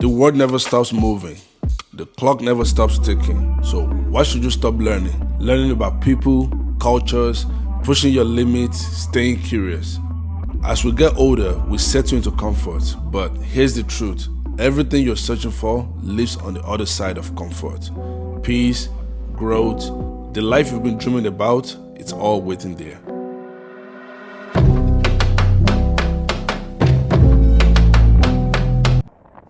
The world never stops moving. The clock never stops ticking. So why should you stop learning? Learning about people, cultures, pushing your limits, staying curious. As we get older, we settle into comfort. But here's the truth. Everything you're searching for lives on the other side of comfort. Peace, growth, the life you've been dreaming about, it's all waiting there.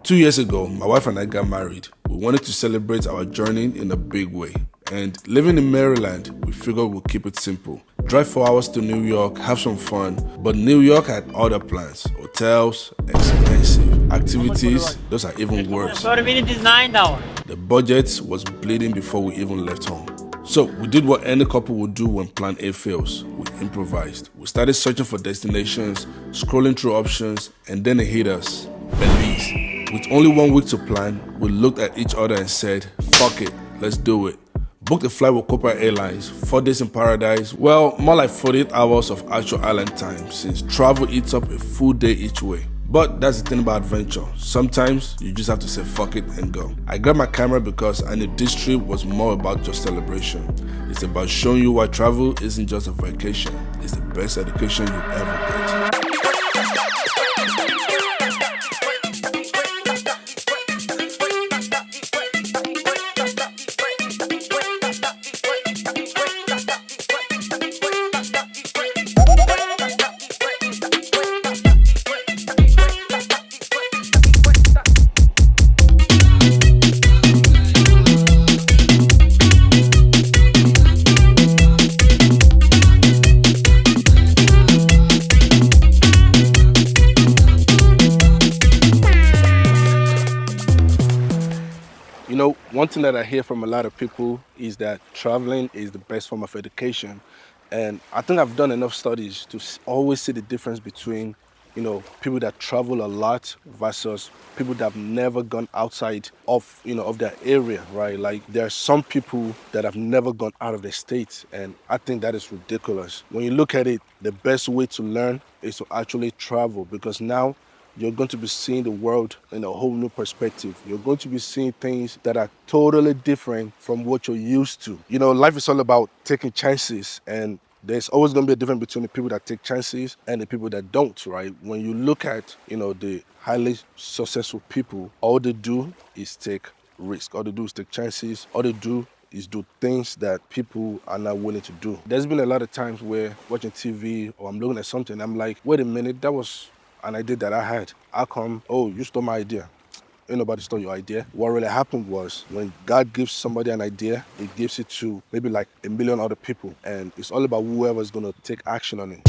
Two years ago, my wife and I got married. We wanted to celebrate our journey in a big way. And living in Maryland, we figured we'd keep it simple. Drive 4 hours to New York, have some fun. But New York had other plans. Hotels, expensive. Activities, those are even worse. The budget was bleeding before we even left home. So we did what any couple would do when plan A fails. We improvised. We started searching for destinations, scrolling through options, and then it hit us. Belize. With only 1 week to plan, we looked at each other and said, fuck it, let's do it. Booked a flight with Copa Airlines, 4 days in paradise, well, more like 48 hours of actual island time since travel eats up a full day each way. But that's the thing about adventure. Sometimes you just have to say fuck it and go. I grabbed my camera because I knew this trip was more about just celebration. It's about showing you why travel isn't just a vacation. It's the best education you ever get. One thing that I hear from a lot of people is that traveling is the best form of education. And I think I've done enough studies to always see the difference between, people that travel a lot versus people that have never gone outside of, of their area, right? Like there are some people that have never gone out of the state, and I think that is ridiculous. When you look at it, the best way to learn is to actually travel, because now you're going to be seeing the world in a whole new perspective. You're going to be seeing things that are totally different from what you're used to. Life is all about taking chances, and there's always going to be a difference between the people that take chances and the people that don't, right? When you look at, the highly successful people, all they do is take risk. All they do is take chances. All they do is do things that people are not willing to do. There's been a lot of times where watching TV or I'm looking at something, I'm like, wait a minute, that was an idea that I had. How come, oh, you stole my idea? Ain't nobody stole your idea. What really happened was when God gives somebody an idea, he gives it to maybe like a million other people. And it's all about whoever's gonna take action on it.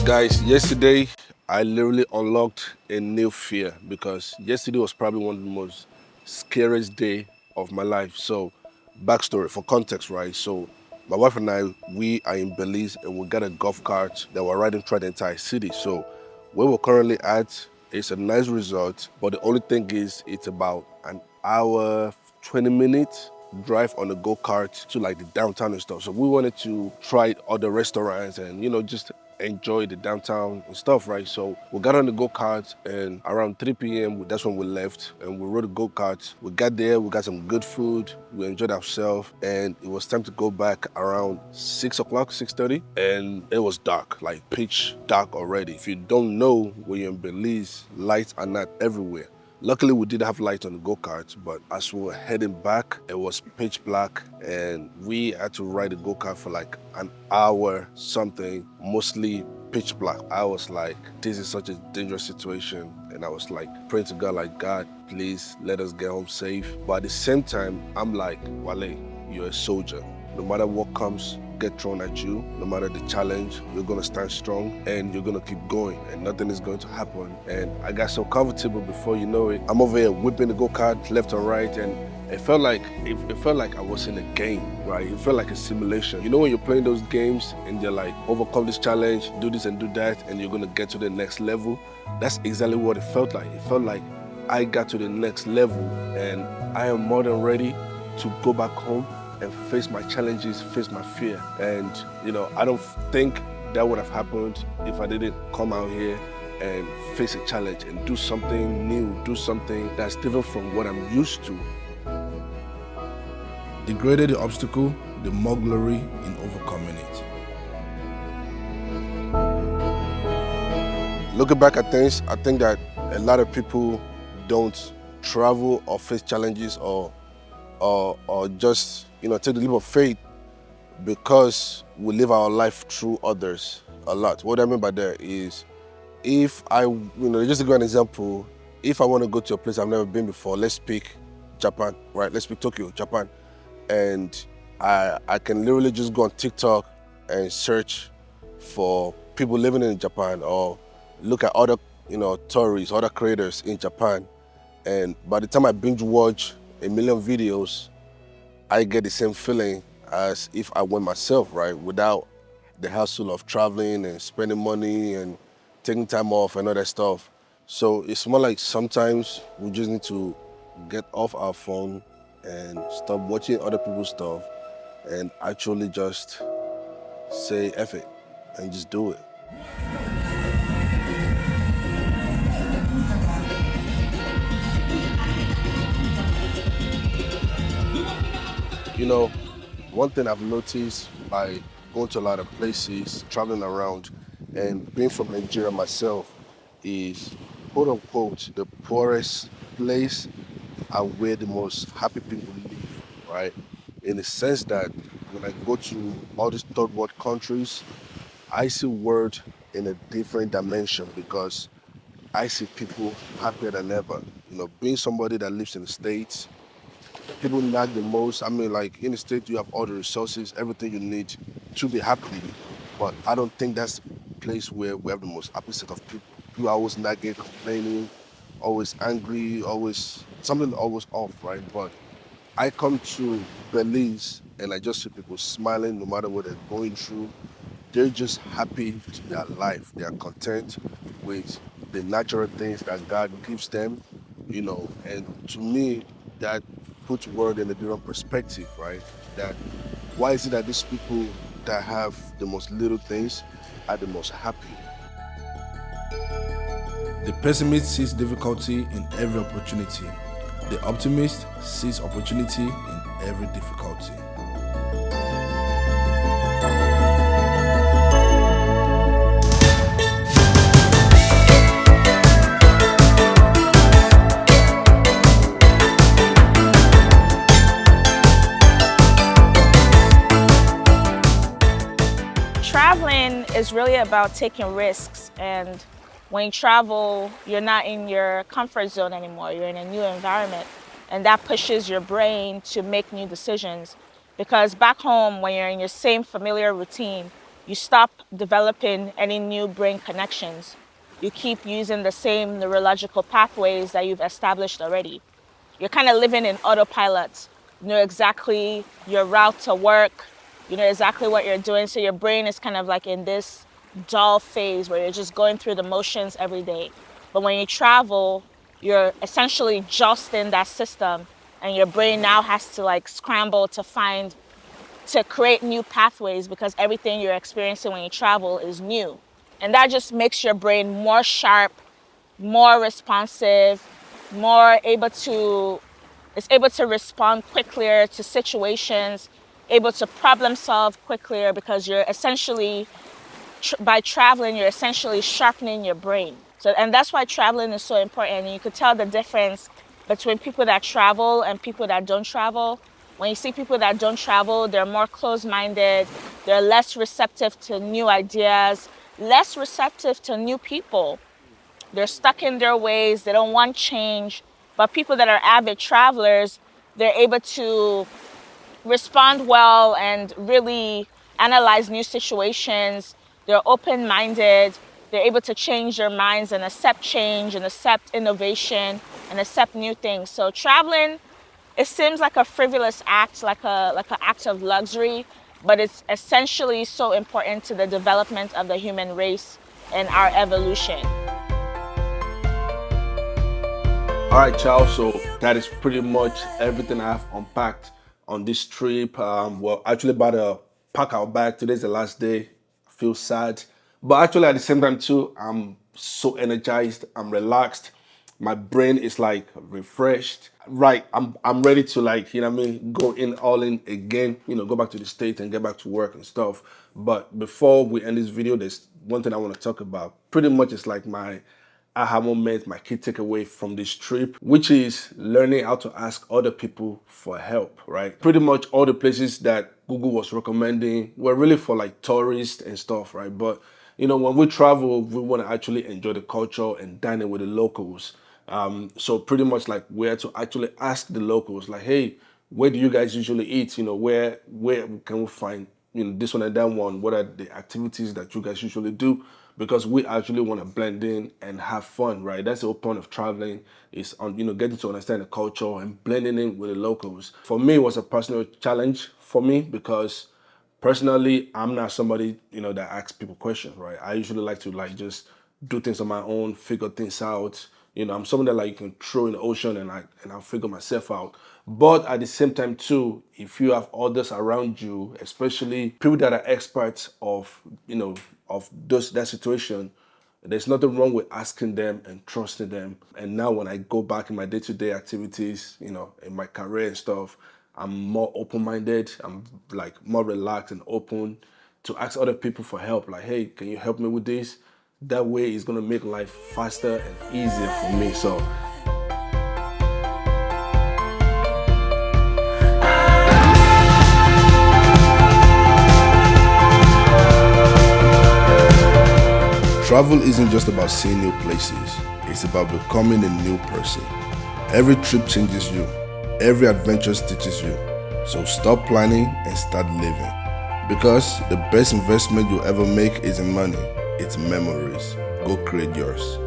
Guys, yesterday I literally unlocked a new fear, because yesterday was probably one of the most scariest day of my life. So, backstory for context, right? So, my wife and I, we are in Belize and we got a golf cart that we're riding throughout the entire city. So, where we're currently at is a nice resort, but the only thing is it's about an hour, 20 minutes drive on a go-kart to like the downtown and stuff. So we wanted to try other restaurants and, just enjoy the downtown and stuff, right? So we got on the go-kart, and around 3 p.m., that's when we left, and we rode the go-kart. We got there, we got some good food, we enjoyed ourselves, and it was time to go back around 6 o'clock, 6:30, and it was dark, like pitch dark already. If you don't know, when you're in Belize, lights are not everywhere. Luckily, we did have light on the go-kart, but as we were heading back, it was pitch black, and we had to ride the go-kart for like an hour something, mostly pitch black. I was like, this is such a dangerous situation, and I was like praying to God, like, God, please let us get home safe. But at the same time, I'm like, Wale, you're a soldier. no matter what comes get thrown at you, no matter the challenge, you're gonna stand strong and you're gonna keep going and nothing is going to happen. And I got so comfortable before you know it. I'm over here whipping the go-kart left and right, and it felt like I was in a game, right? It felt like a simulation. You know when you're playing those games and you're like, overcome this challenge, do this and do that, and you're gonna get to the next level? That's exactly what it felt like. It felt like I got to the next level and I am more than ready to go back home and face my challenges, face my fear. And I don't think that would have happened if I didn't come out here and face a challenge and do something new, do something that's different from what I'm used to. The greater the obstacle, the more glory in overcoming it. Looking back at things, I think that a lot of people don't travel or face challenges or just take the leap of faith because we live our life through others a lot. What I mean by that is, if I, just to give an example, if I want to go to a place I've never been before, let's pick Japan, right? Let's pick Tokyo, Japan. And I can literally just go on TikTok and search for people living in Japan, or look at other, tourists, other creators in Japan. And by the time I binge watch a million videos, I get the same feeling as if I went myself, right? Without the hassle of traveling and spending money and taking time off and all that stuff. So it's more like sometimes we just need to get off our phone and stop watching other people's stuff and actually just say F it and just do it. One thing I've noticed by going to a lot of places, traveling around, and being from Nigeria myself is, quote unquote, the poorest place are where the most happy people live, right? In the sense that when I go to all these third world countries, I see world in a different dimension because I see people happier than ever. Being somebody that lives in the States, people lack the most. I mean, like in the States, you have all the resources, everything you need to be happy. But I don't think that's the place where we have the most happy set of people. People are always nagging, complaining, always angry, always something always off, right? But I come to Belize and I just see people smiling no matter what they're going through. They're just happy to their life. They are content with the natural things that God gives them, and to me, that puts world in a different perspective, right? That why is it that these people that have the most little things are the most happy? The pessimist sees difficulty in every opportunity. The optimist sees opportunity in every difficulty. Traveling is really about taking risks, and when you travel, you're not in your comfort zone anymore. You're in a new environment, and that pushes your brain to make new decisions. Because back home, when you're in your same familiar routine, you stop developing any new brain connections. You keep using the same neurological pathways that you've established already. You're kind of living in autopilot. You know exactly your route to work, you know exactly what you're doing. So your brain is kind of like in this dull phase where you're just going through the motions every day. But when you travel, you're essentially just in that system, and your brain now has to like scramble to create new pathways, because everything you're experiencing when you travel is new. And that just makes your brain more sharp, more responsive, more able to, it's able to respond quicker to situations, able to problem solve quicker, because you're essentially, by traveling, you're essentially sharpening your brain. So, and that's why traveling is so important. And you could tell the difference between people that travel and people that don't travel. When you see people that don't travel, they're more closed-minded, they're less receptive to new ideas, less receptive to new people. They're stuck in their ways, they don't want change. But people that are avid travelers, they're able to respond well and really analyze new situations. They're open-minded. They're able to change their minds and accept change and accept innovation and accept new things. So traveling, it seems like a frivolous act, like an act of luxury, but it's essentially so important to the development of the human race and our evolution. All right, Charles. So that is pretty much everything I have unpacked on this trip. Well, actually, about to pack our bag. Today's the last day. I feel sad, but actually, at the same time too, I'm so energized. I'm relaxed. My brain is like refreshed. Right, I'm ready to, like, you know what I mean, go in all in again. You know, go back to the States and get back to work and stuff. But before we end this video, there's one thing I want to talk about. Pretty much, it's like my aha moment, my key takeaway from this trip, which is learning how to ask other people for help, right? Pretty much all the places that Google was recommending were really for like tourists and stuff, right? But you know, when we travel, we want to actually enjoy the culture and dine in with the locals. So pretty much like we had to actually ask the locals, like, hey, where do you guys usually eat? You know, where can we find, you know, this one and that one? What are the activities that you guys usually do? Because we actually want to blend in and have fun, right? That's the whole point of traveling, is on, you know, getting to understand the culture and blending in with the locals. For me, it was a personal challenge for me because personally, I'm not somebody, you know, that asks people questions, right? I usually like to like just do things on my own, figure things out. You know, I'm someone that like you can throw in the ocean and I'll figure myself out. But at the same time too, if you have others around you, especially people that are experts of, you know, of that situation, there's nothing wrong with asking them and trusting them. And now when I go back in my day-to-day activities, you know, in my career and stuff, I'm more open-minded. I'm like more relaxed and open to ask other people for help. Like, hey, can you help me with this? That way it's gonna make life faster and easier for me. So Travel isn't just about seeing new places, it's about becoming a new person. Every trip changes you, every adventure teaches you. So stop planning and start living. Because the best investment you'll ever make isn't money, it's memories. Go create yours.